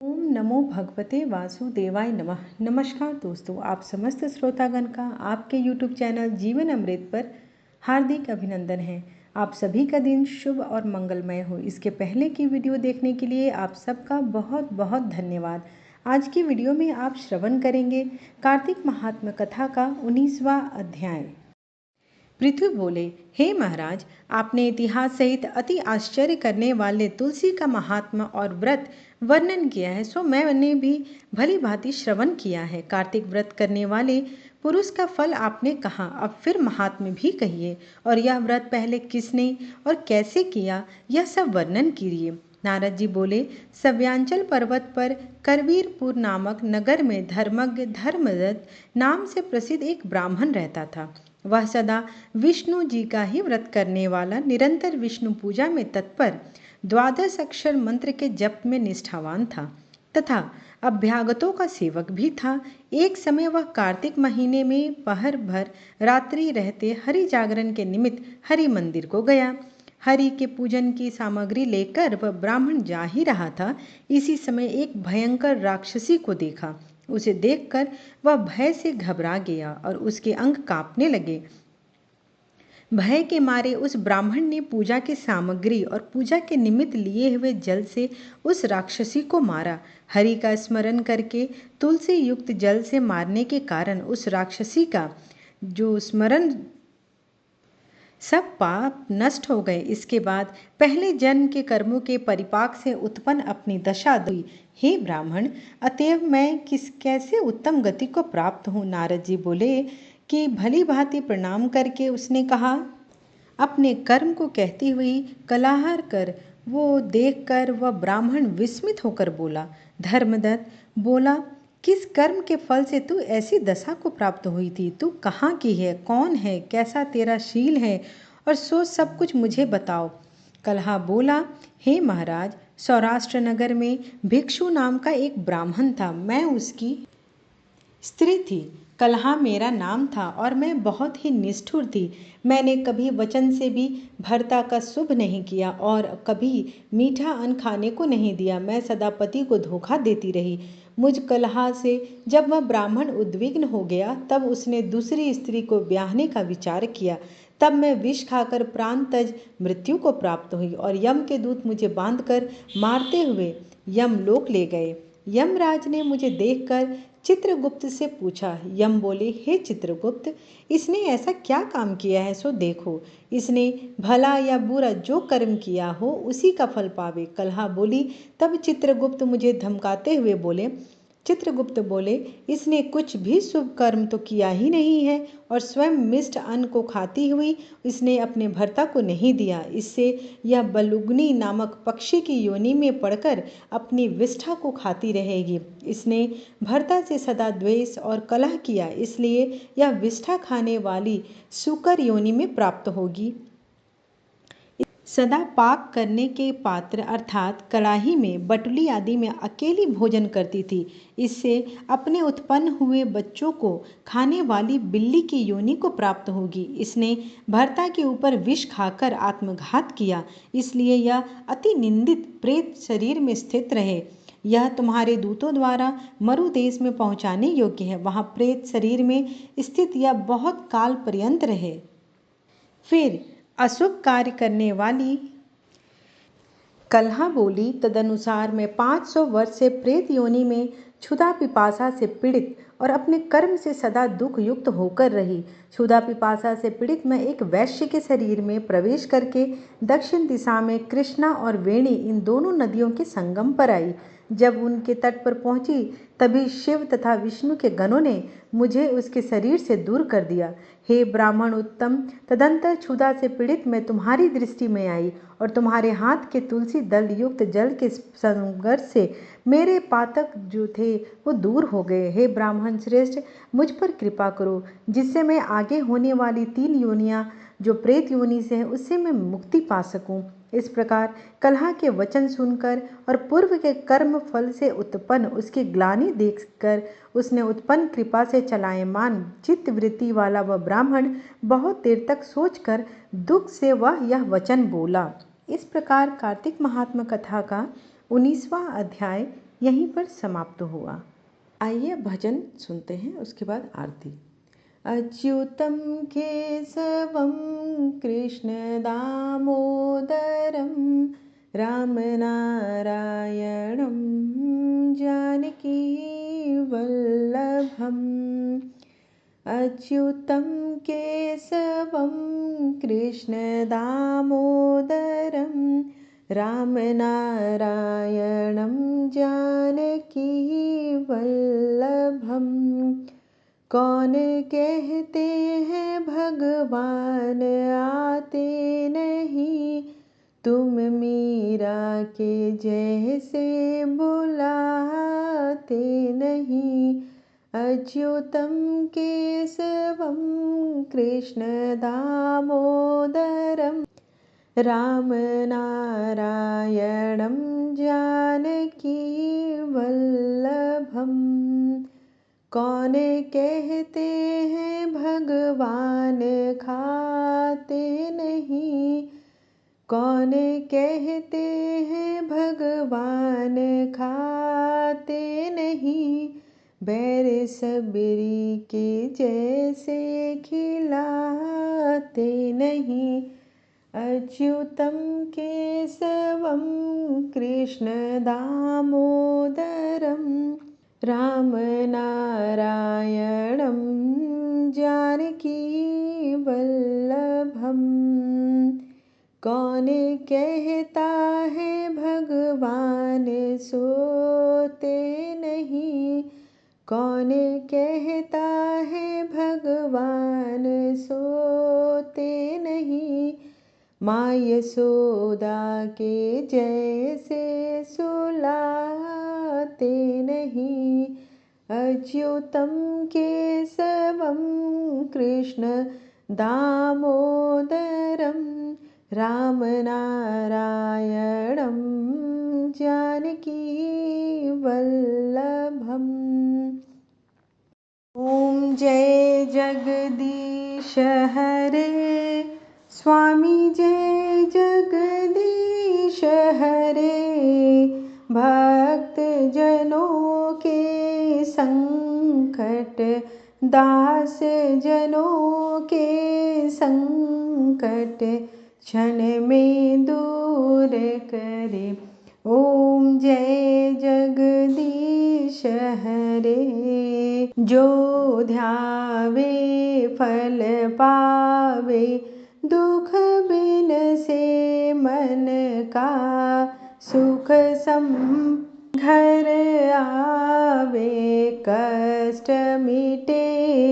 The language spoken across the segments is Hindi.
ओम नमो भगवते वासुदेवाय नमः। नमस्कार दोस्तों, आप समस्त श्रोतागण का आपके YouTube चैनल जीवन अमृत पर हार्दिक अभिनंदन है। आप सभी का दिन शुभ और मंगलमय हो। इसके पहले की वीडियो देखने के लिए आप सबका बहुत बहुत धन्यवाद। आज की वीडियो में आप श्रवण करेंगे कार्तिक महात्म्य कथा का 19वां अध्याय। पृथ्वी बोले, हे महाराज, आपने इतिहास सहित अति आश्चर्य करने वाले तुलसी का महात्मा और व्रत वर्णन किया है, सो मैंने भी भली भांति श्रवण किया है। कार्तिक व्रत करने वाले पुरुष का फल आपने कहा, अब फिर महात्म्य भी कहिए, और यह व्रत पहले किसने और कैसे किया, यह सब वर्णन कीजिए। नारद जी बोले, सव्यांचल पर्वत पर करवीरपुर नामक नगर में धर्मज्ञ धर्मदत्त नाम से प्रसिद्ध एक ब्राह्मण रहता था। वह सदा विष्णु जी का ही व्रत करने वाला, निरंतर विष्णु पूजा में तत्पर, 12 अक्षर मंत्र के जप में निष्ठावान था तथा अभ्यागतों का सेवक भी था। एक समय वह कार्तिक महीने में पहर भर रात्रि रहते हरि जागरण के निमित्त हरि मंदिर को गया। हरि के पूजन की सामग्री लेकर वह ब्राह्मण जा ही रहा था। इसी समय एक भयंकर राक्षसी को देखा। उसे देखकर वह भय से घबरा गया और उसके अंग कांपने लगे। भय के मारे उस ब्राह्मण ने पूजा की सामग्री और पूजा के निमित्त लिए हुए जल से उस राक्षसी को मारा। हरि का स्मरण करके तुलसी युक्त जल से मारने के कारण उस राक्षसी का जो स्मरण सब पाप नष्ट हो गए। इसके बाद पहले जन्म के कर्मों के परिपाक से उत्पन्न अपनी दशा हुई। हे ब्राह्मण, अतएव मैं कैसे उत्तम गति को प्राप्त हूँ। नारद जी बोले कि भली भांति प्रणाम करके उसने कहा, अपने कर्म को कहती हुई कलाहर कर वो देखकर वह ब्राह्मण विस्मित होकर बोला। धर्मदत्त बोला, किस कर्म के फल से तू ऐसी दशा को प्राप्त हुई थी? तू कहाँ की है, कौन है, कैसा तेरा शील है, और सो सब कुछ मुझे बताओ। कलहा बोला, हे महाराज, सौराष्ट्र नगर में भिक्षु नाम का एक ब्राह्मण था। मैं उसकी स्त्री थी। कलहा मेरा नाम था और मैं बहुत ही निष्ठुर थी। मैंने कभी वचन से भी भर्ता का शुभ नहीं किया और कभी मीठा अन्न खाने को नहीं दिया। मैं सदा पति को धोखा देती रही। मुझ कलहा से जब वह ब्राह्मण उद्विग्न हो गया, तब उसने दूसरी स्त्री को ब्याहने का विचार किया। तब मैं विष खाकर प्राण तज मृत्यु को प्राप्त हुई और यम के दूत मुझे बांधकर मारते हुए यमलोक ले गए। यमराज ने मुझे देखकर चित्रगुप्त से पूछा। यम बोले, हे चित्रगुप्त, इसने ऐसा क्या काम किया है, सो देखो। इसने भला या बुरा जो कर्म किया हो उसी का फल पावे। कलहा बोली। तब चित्रगुप्त बोले, इसने कुछ भी शुभ कर्म तो किया ही नहीं है और स्वयं मिष्ट अन्न को खाती हुई इसने अपने भर्ता को नहीं दिया। इससे यह बलुगनी नामक पक्षी की योनि में पड़कर अपनी विष्ठा को खाती रहेगी। इसने भर्ता से सदा द्वेष और कलह किया, इसलिए यह विष्ठा खाने वाली सूकर योनि में प्राप्त होगी। सदा पाक करने के पात्र अर्थात कड़ाही में, बटुली आदि में अकेली भोजन करती थी। इससे अपने उत्पन्न हुए बच्चों को खाने वाली बिल्ली की योनि को प्राप्त होगी। इसने भर्ता के ऊपर विष खाकर आत्मघात किया, इसलिए यह अति निंदित प्रेत शरीर में स्थित रहे। यह तुम्हारे दूतों द्वारा मरु देश में पहुँचाने योग्य है। वहाँ प्रेत शरीर में स्थित यह बहुत काल पर्यंत रहे। फिर अशुभ कार्य करने वाली कलहा बोली, तदनुसार मैं 500 वर्ष से प्रेत योनि में क्षुधा पिपासा से पीड़ित और अपने कर्म से सदा दुख युक्त होकर रही। क्षुधा पिपासा से पीड़ित मैं एक वैश्य के शरीर में प्रवेश करके दक्षिण दिशा में कृष्णा और वेणी इन दोनों नदियों के संगम पर आई। जब उनके तट पर पहुंची, तभी शिव तथा विष्णु के गणों ने मुझे उसके शरीर से दूर कर दिया। हे ब्राह्मण उत्तम, तदंतर क्षुधा से पीड़ित मैं तुम्हारी दृष्टि में आई और तुम्हारे हाथ के तुलसी दल युक्त जल के संगर्ष से मेरे पातक जो थे वो दूर हो गए। हे ब्राह्मण श्रेष्ठ, मुझ पर कृपा करो, जिससे मैं आगे होने वाली 3 योनियां जो प्रेत योनि से है उससे मैं मुक्ति पा सकूं। इस प्रकार कलहा के वचन सुनकर और पूर्व के कर्म फल से उत्पन्न उसकी ग्लानि देखकर उसने उत्पन्न कृपा से चलायमान चित्तवृत्ति वाला वह ब्राह्मण बहुत देर तक सोचकर दुख से वह यह वचन बोला। इस प्रकार कार्तिक महात्म्य कथा का 19वां अध्याय यहीं पर समाप्त हुआ। आइए भजन सुनते हैं, उसके बाद आरती। अच्युतं केशवं कृष्ण दामोदरं रामनारायणं जानकी वल्लभम्। अच्युतं केशवं कृष्ण दामोदरं रामनारायणं जानकी वल्लभम्। कौन कहते हैं भगवान आते नहीं, तुम मीरा के जैसे बुलाते नहीं। अच्युतं केशवं कृष्ण दामोदरं रामनारायणं जानकी वल्लभम्। कौन कहते हैं भगवान खाते नहीं, कौन कहते हैं भगवान खाते नहीं। बैर सबरी के जैसे खिलाते नहीं। अच्युतं केशवं कृष्ण दामोदरं रामनारायणं जानकी वल्लभम्। कौन कहता है भगवान सोते नहीं, कौन कहता है भगवान सोते नहीं। माँ यशोदा के जैसे सुलाते नहीं। अच्युतं केशवं कृष्ण दामोदरं रामनारायणं जानकी वल्लभम्। ॐ जय जगदीश हरे स्वामी, जय जगदीश हरे। भक्त जनों के संकट, दास जनों के संकट क्षण में दूर करे। ओम जय जगदीश हरे। जो ध्यावे फल पावे, दुख बिन से मन का सुख सम घर आवे। कष्ट मिटे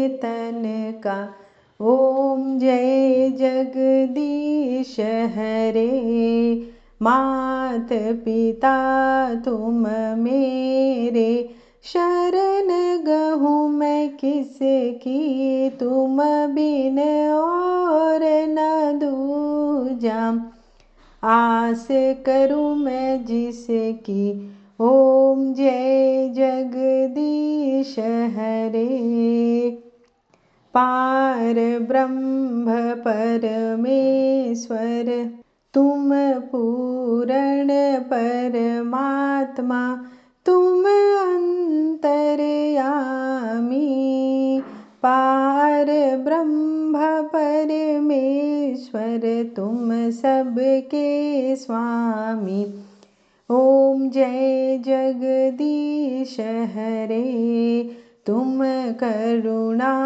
तन का। ओम जय जगदीश हरे। मात पिता तुम मेरे, शरण गहूँ मैं किसकी। तुम बिन और न दूजा, आस करूँ मैं जिसकी। ओम जय जगदीश हरे। पार ब्रह्म परमेश्वर तुम पूर्ण परमात्मा, तुम अंतर्यामी। पार ब्रह्म परमेश्वर तुम सबके स्वामी। ओम जय जगदीश हरे। तुम करुणा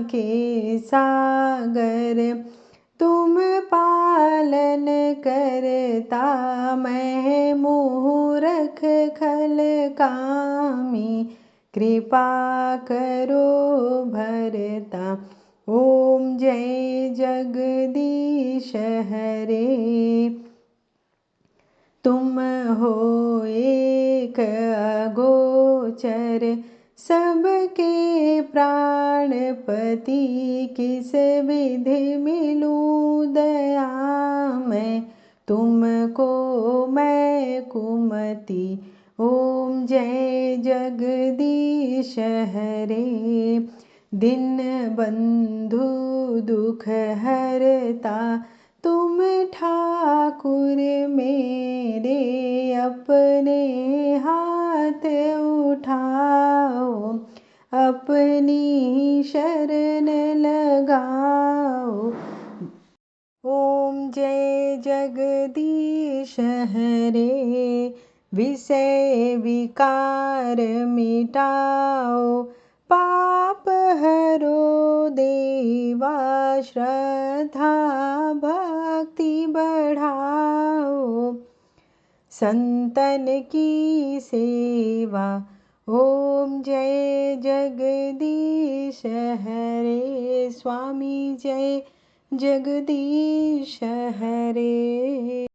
के सागर, तुम पालन करता, मैं मूर्ख खल कामी। कृपा करो भरता। ओम जय जगदीश हरे। तुम हो एक अगोचर, सबके प्राणपति। किस विधि मिलूं दया मैं, तुमको मैं कुमति। ओम जय जगदीश हरे। दिन बंधु दुख हरता, तुम ठाकुर मेरे। अपने हाथ हाथ उठाओ, अपनी शरण लगाओ। ओम जय जगदीश हरे, विषय विकार मिटाओ, पाप हरो देवा, श्रद्धा भक्ति बढ़ाओ, संतन की सेवा। ओम जय जगदीश हरे, स्वामी जय जगदीश हरे।